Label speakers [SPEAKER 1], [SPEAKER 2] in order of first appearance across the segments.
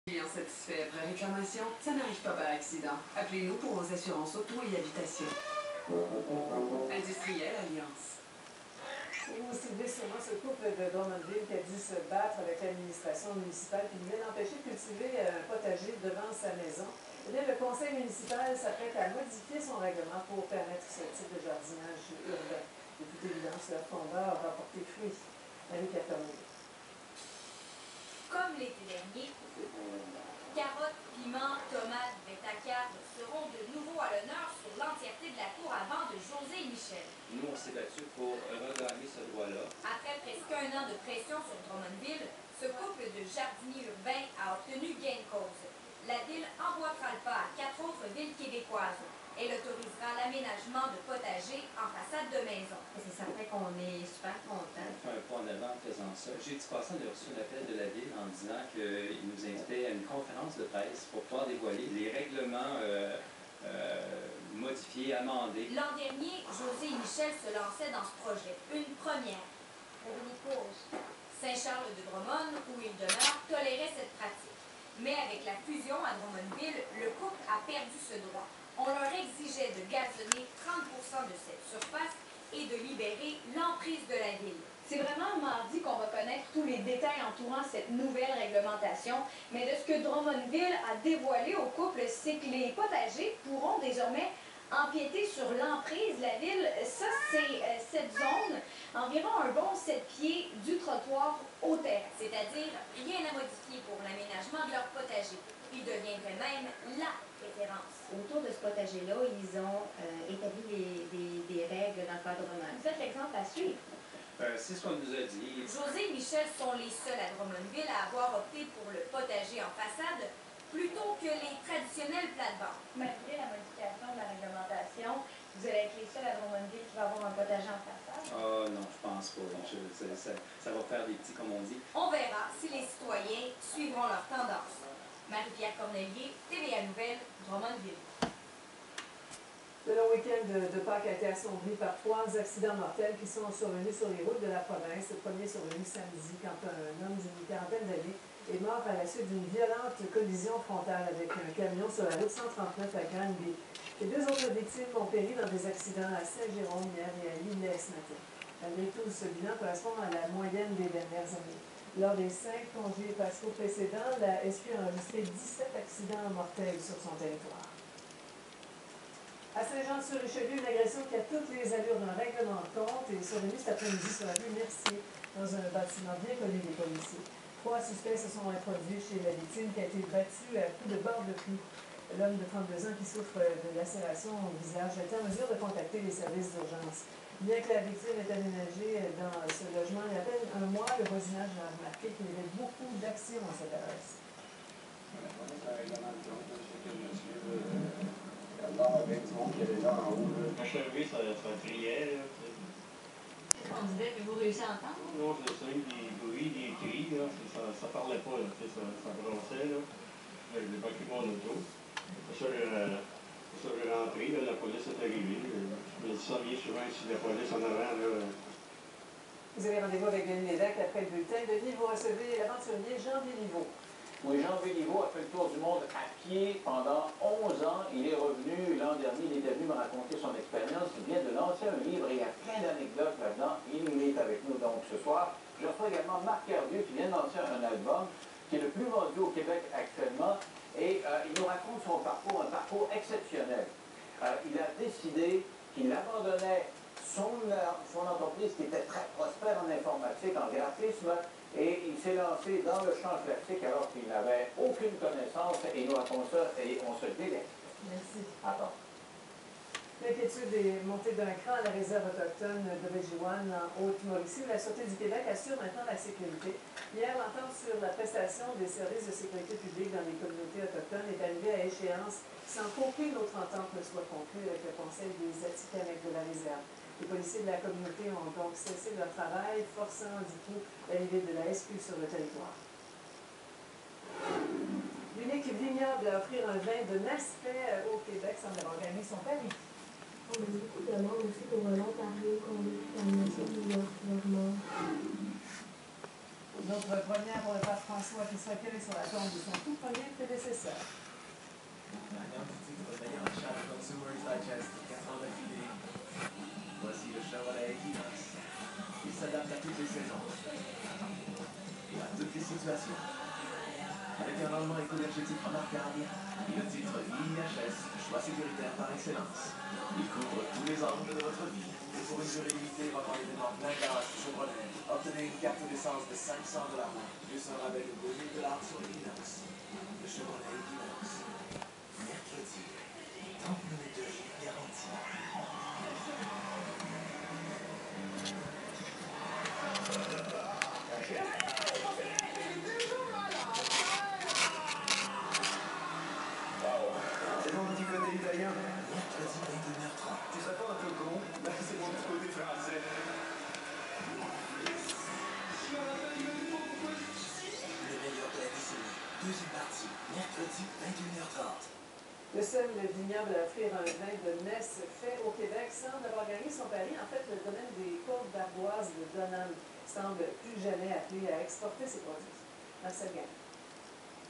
[SPEAKER 1] Client satisfait après réclamation, ça n'arrive pas par accident. Appelez-nous pour vos assurances auto et habitation. Industrielle Alliance.
[SPEAKER 2] Vous ciblez sûrement ce couple de Drummondville qui a dû se battre avec l'administration municipale qui voulait l'empêcher de cultiver un potager devant sa maison. Eh bien, le conseil municipal s'apprête à modifier son règlement pour permettre ce type de jardinage urbain. De toute évidence, leur combat aura porté fruit. Marie-Pierre Cormier.
[SPEAKER 3] Comme l'été dernier, carottes, piments, tomates, bétacardes seront de nouveau à l'honneur sur l'entièreté de la cour à vent de José Michel.
[SPEAKER 4] Nous, on s'est battus pour regagner ce droit-là.
[SPEAKER 3] Après presque un an de pression sur Drummondville, ce couple de jardiniers urbains a obtenu gain de cause. La ville emboîtera le pas à 4 autres villes québécoises. Elle autorisera l'aménagement de potagers en façade de maison.
[SPEAKER 5] C'est certain qu'on est super contents.
[SPEAKER 4] On fait un pas en avant en faisant ça. Jeudi passé, on a reçu un appel de la ville en disant qu'il nous invitait à une conférence de presse pour pouvoir dévoiler les règlements modifiés, amendés.
[SPEAKER 3] L'an dernier, José Michel se lançait dans ce projet. Une première. Saint-Charles-de-Drummond, où il demeure, tolérait cette pratique. Mais avec la fusion à Drummondville, le couple a perdu ce droit. On leur exigeait de gazonner 30% de cette surface et de libérer l'emprise de la ville. C'est vraiment mardi qu'on va connaître tous les détails entourant cette nouvelle réglementation. Mais de ce que Drummondville a dévoilé au couple, c'est que les potagers pourront désormais empiéter sur l'emprise de la ville. Ça, c'est cette zone, environ un bon 7 pieds du trottoir au terrain. C'est-à-dire rien à modifier pour l'aménagement de leur potager. Ils deviendraient même la référence.
[SPEAKER 5] Autour de ce potager-là, ils ont établi des règles dans le cadre Drummond.
[SPEAKER 3] Vous êtes l'exemple à suivre.
[SPEAKER 4] C'est ce qu'on nous a dit.
[SPEAKER 3] José et Michel sont les seuls à Drummondville à avoir opté pour le potager en façade plutôt que les traditionnelles plates-bandes. Malgré la modification de la réglementation, vous allez être les seuls à Drummondville qui va avoir un potager en façade?
[SPEAKER 4] Ah non, je pense pas. Ça va faire des petits, comme on dit.
[SPEAKER 3] On verra si les citoyens suivront leur tendance. Marie-Pierre Cornelier, TVA Nouvelles, Drummondville.
[SPEAKER 2] Le long week-end de Pâques a été assombri par 3 accidents mortels qui sont survenus sur les routes de la province. Le premier survenu samedi quand un homme d'une quarantaine d'années est mort à la suite d'une violente collision frontale avec un camion sur la route 139 à Granby. Les 2 autres victimes ont péri dans des accidents à Saint-Jérôme hier et à Lillet ce matin. Malgré tout, ce bilan correspond à la moyenne des dernières années. Lors des 5 congés pascaux précédents, la SQ a enregistré 17 accidents mortels sur son territoire. À Saint-Jean-sur-Richelieu, une agression qui a toutes les allures d'un règlement de compte est survenue cet après-midi sur la rue Mercier, dans un bâtiment bien connu des policiers. 3 suspects se sont introduits chez la victime qui a été battue à coups de barre de clous. L'homme de 32 ans qui souffre de lacération au visage est en mesure de contacter les services d'urgence. Bien que la victime est aménagée dans ce logement il y a à peine un mois, le voisinage a remarqué qu'il y avait beaucoup d'actions à cette adresse.
[SPEAKER 6] Avec du monde qui avait là en haut. Quand je suis arrivé, ça criait.
[SPEAKER 3] On disait que vous réussissez à entendre?
[SPEAKER 6] Non, c'est ça, des bruits, des cris, là, ça parlait pas, là, ça brassait. Là. J'ai évacué mon auto. Après ça, j'ai rentré, là, la police est arrivée. Je me suis sonné souvent ici la police en avant. Là.
[SPEAKER 2] Vous avez rendez-vous avec Denis Lévesque après le bulletin. Denis, vous recevez l'aventurier Jean Béliveau.
[SPEAKER 7] Oui, Jean Béliveau a fait le tour du monde à pied pendant 11 ans. Il est revenu l'an dernier, il était venu me raconter son expérience. Il vient de lancer un livre et il y a plein d'anecdotes là-dedans. Il est avec nous donc ce soir. Je reçois également Marc Hervieux qui vient de lancer un album qui est le plus vendu au Québec actuellement. Et il nous raconte son parcours, un parcours exceptionnel. Il a décidé qu'il abandonnait son entreprise qui était très prospère en informatique, en graphisme, et il s'est lancé dans le champ classique alors qu'il n'avait aucune connaissance et il nous raconte ça et on se délecte.
[SPEAKER 2] Merci.
[SPEAKER 7] Attends.
[SPEAKER 2] L'inquiétude est montée d'un cran à la réserve autochtone de Béjiwan en Haute-Mauricie, où la Sûreté du Québec assure maintenant la sécurité. Hier, l'entente sur la prestation des services de sécurité publique dans les communautés autochtones est arrivée à échéance sans qu'aucune autre entente ne soit conclue avec le Conseil des Atikamekw de la réserve. Les policiers de la communauté ont donc cessé leur travail, forçant du coup l'arrivée de la SQ sur le territoire. L'unique vignoble à offrir un vin de Naspet au Québec semble avoir gagné son pari.
[SPEAKER 8] On a beaucoup de monde aussi pour l'Ontario, qu'on est dans la nation de Vermont.
[SPEAKER 2] Une autre première pour le pape François qui se recueille sur la tombe de son tout premier prédécesseur.
[SPEAKER 9] Gagnant du titre de meilleur achat de Consumers Digest 4 ans d'affilée. Voici le Chevrolet Equinox. Il s'adapte à toutes les saisons et à toutes les situations. Avec un rendement éco-énergétique remarquable et le titre IHS, choix sécuritaire par excellence. Il couvre tous les angles de votre vie. Et pour une durée limitée, pendant l'événement plein gaz Chevrolet, obtenez une carte d'essence de 500 $, plus un rabais de 2000 $ sur l'Equinox. Le Chevrolet Equinox. Mercredi, temple de garantie. C'est mon petit côté italien. Mercredi 21h30. Tu t'attends un peu con? C'est mon petit côté français. Le meilleur de la décennie. Deuxième partie. Mercredi 21h30.
[SPEAKER 2] Le seul vignoble à offrir un vin de messe fait au Québec sans avoir gagné son pari. En fait, le domaine des Côtes d'Ardoise de Donham semble plus jamais appelé à exporter ses produits. Marcel Gagnon.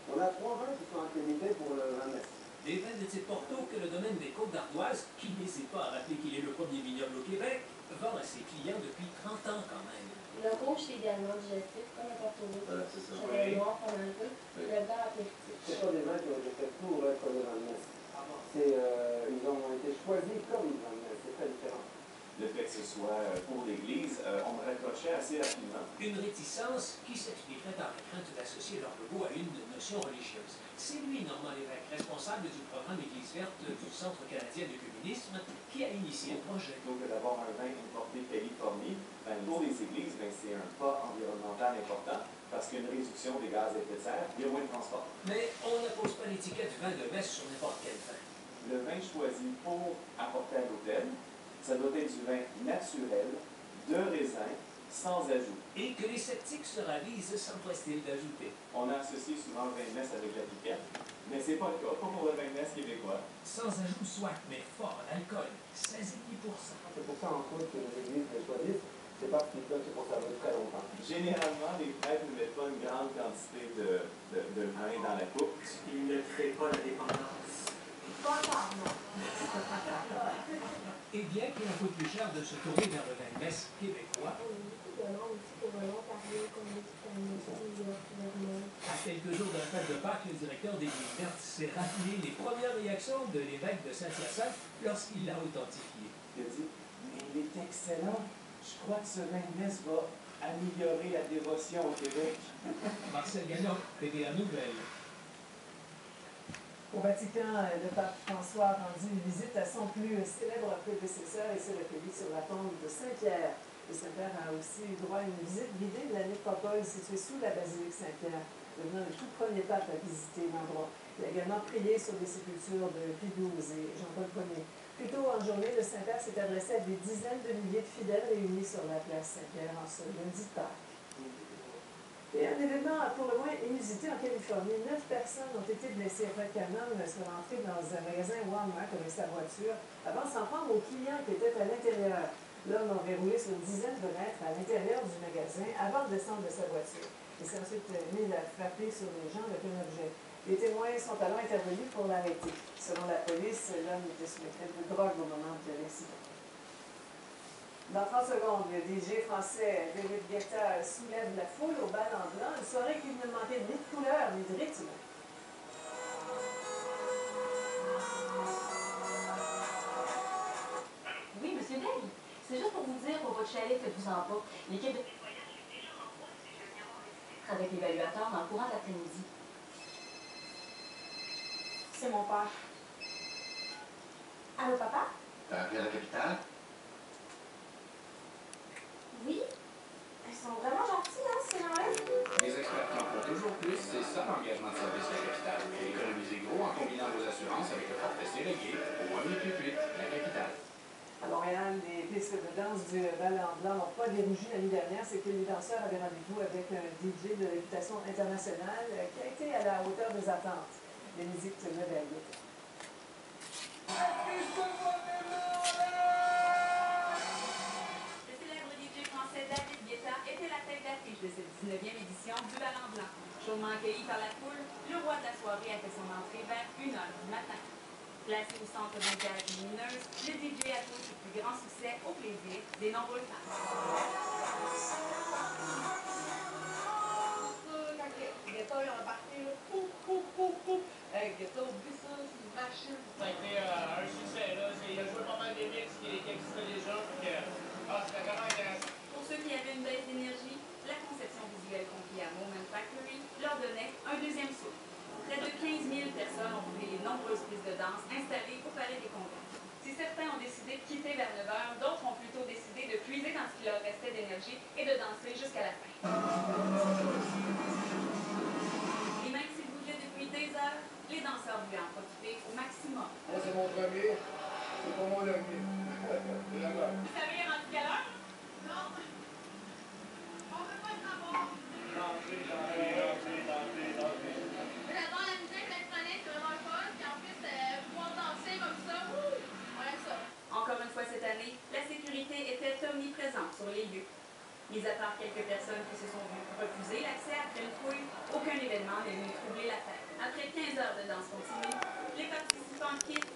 [SPEAKER 10] On a 3 vins qui sont accrédités pour le vin de messe.
[SPEAKER 11] Des vins de type Porto que le domaine des Côtes d'Ardoise, qui n'hésite pas à rappeler qu'il est le premier vignoble au Québec, vend à ses clients depuis 30 ans quand même.
[SPEAKER 8] Le rouge, c'est également digestif, comme le Porto Rico.
[SPEAKER 10] C'est ça.
[SPEAKER 8] Le noir, pendant un peu. Le blanc, apéritif.
[SPEAKER 10] C'est pas des vins qui ont été faits pour être des vins de messe. Ils ont été choisis comme vins de messe. C'est très différent.
[SPEAKER 9] Le fait que ce soit pour l'Église, on me raccrochait assez rapidement.
[SPEAKER 11] Une réticence qui s'expliquerait par la crainte d'associer leur logo à une notion religieuse. C'est lui, Normand Lévesque, responsable du programme Église verte du Centre canadien de communisme, qui a initié le projet.
[SPEAKER 9] Plutôt que d'avoir un vin importé de Californie, pour les églises, c'est un pas environnemental important parce qu'il y a une réduction des gaz à effet de serre, il y a moins de transport.
[SPEAKER 11] Mais on ne pose pas l'étiquette vin de messe sur n'importe quel vin.
[SPEAKER 9] Le vin choisi pour apporter à l'hôtel, ça doit être du vin naturel, de raisin, sans ajout.
[SPEAKER 11] Et que les sceptiques se ravisent sans prestil d'ajouter.
[SPEAKER 9] On a associé souvent le vin de messe avec la piquette, mais c'est pas le cas, pas pour le vin de messe québécois.
[SPEAKER 11] Sans ajout soit, mais fort en alcool, 16,5%.
[SPEAKER 10] C'est pour ça, entre autres, que les églises le choisissent. C'est parce qu'ils peuvent se conserver très longtemps.
[SPEAKER 9] Généralement, les prêtres ne mettent pas une grande quantité de vin dans la coupe.
[SPEAKER 12] Ils ne créent pas la dépendance.
[SPEAKER 8] Pas encore, non.
[SPEAKER 11] Et bien qu'il en coûte plus cher de se tourner vers le vin de messe québécois,
[SPEAKER 8] On a beaucoup de noms aussi pour l'Ontario, comme les Vermont.
[SPEAKER 11] à quelques jours de la fête de Pâques, le directeur d'Église verte s'est rappelé les premières réactions de l'évêque de Saint-Hyacinthe lorsqu'il l'a authentifié.
[SPEAKER 9] Il a dit, mais il est excellent. Je crois que ce vin de messe va améliorer la dévotion au Québec.
[SPEAKER 11] Marcel Gagnon, TVA Nouvelle.
[SPEAKER 2] Au Vatican, le pape François a rendu une visite à son plus célèbre prédécesseur et s'est recueilli sur la tombe de Saint-Pierre. Le Saint-Père a aussi eu droit à une visite guidée de la nécropole située sous la basilique Saint-Pierre, devenant le tout premier pape à visiter l'endroit. Il a également prié sur les sépultures de Pie XII et Jean-Paul Ier. Plus tôt en journée, le Saint-Père s'est adressé à des dizaines de milliers de fidèles réunis sur la place Saint-Pierre en ce lundi de Pâques. Et un événement pour le moins inusité en Californie. 9 personnes ont été blessées après qu'un homme soit rentré dans un magasin Walmart avec sa voiture avant de s'en prendre aux clients qui étaient à l'intérieur. L'homme a verrouillé sur une dizaine de mètres à l'intérieur du magasin avant de descendre de sa voiture. Il s'est ensuite mis à frapper sur les gens avec un objet. Les témoins sont alors intervenus pour l'arrêter. Selon la police, l'homme était sous l'effet de drogue au moment de l'incident. Dans 30 secondes, le DJ français David Guetta soulève la foule au bal en blanc, une soirée qui ne manquait ni de couleur ni de rythme.
[SPEAKER 13] Oui, monsieur Day, c'est juste pour vous dire pour votre chalet que vous en pas. L'équipe de nettoyage est déjà en cours avec l'évaluateur dans le courant de l'après-midi. C'est mon père. Allô, papa?
[SPEAKER 12] T'as appelé à la capitale?
[SPEAKER 13] Oui? Ils sont vraiment gentils, hein, ces gens-là?
[SPEAKER 12] Les experts en font toujours plus, c'est ça l'engagement de service de la capitale. Et économisez gros en combinant vos assurances avec le forfait Sérégué au 1-888, la capitale.
[SPEAKER 2] À Montréal, les pistes de danse du Bal en Blanc n'ont pas dérougi l'année dernière. C'est que les danseurs avaient rendez-vous avec un DJ de réputation internationale qui a été à la hauteur des attentes. Bénédicte Lebel.
[SPEAKER 3] Le célèbre DJ français David Guetta était la tête d'affiche de cette
[SPEAKER 14] 19e édition du Ballon Blanc. Chaudement accueilli par la foule, le roi de la soirée a fait son entrée vers 1h du matin. Placé au centre d'un gage lumineuse, le DJ a tous ses plus grands succès au plaisir des nombreux fans.
[SPEAKER 15] Ghetto, ils ont embarqué, là. Pouf, pouf, pouf, pouf. Hey, Ghetto, oublie ça, c'est une machine.
[SPEAKER 16] Ça a été un succès, là. Il a joué pas mal des mix qui existaient déjà. C'était vraiment intéressant.
[SPEAKER 14] Pour ceux qui avaient une baisse d'énergie, la conception visuelle confiée à Moment Factory leur donnait un deuxième souffle. Près de 15 000 personnes ont trouvé les nombreuses pistes de danse installées au Palais des Congrès. Si certains ont décidé de quitter vers 9 h, d'autres ont plutôt décidé de puiser dans ce qui leur restait d'énergie et de danser jusqu'à la fin. Et même s'ils bougeaient depuis des heures, les danseurs voulaient en profiter au maximum.
[SPEAKER 10] Moi, c'est mon premier, c'est pas mon dernier.
[SPEAKER 14] Vous savez rendu quelle heure? Non. On veut pas être en bas.
[SPEAKER 15] J'adore la musique électronique, c'est vraiment le fun. Puis en plus, pouvoir danser comme ça, on aime ça.
[SPEAKER 14] Encore une fois cette année, la sécurité était omniprésente sur les lieux. Mis à part quelques personnes qui se sont vues refuser l'accès après une fouille, aucun événement n'est venu troubler la fête. Après 15 heures de danse continue, les participants quittent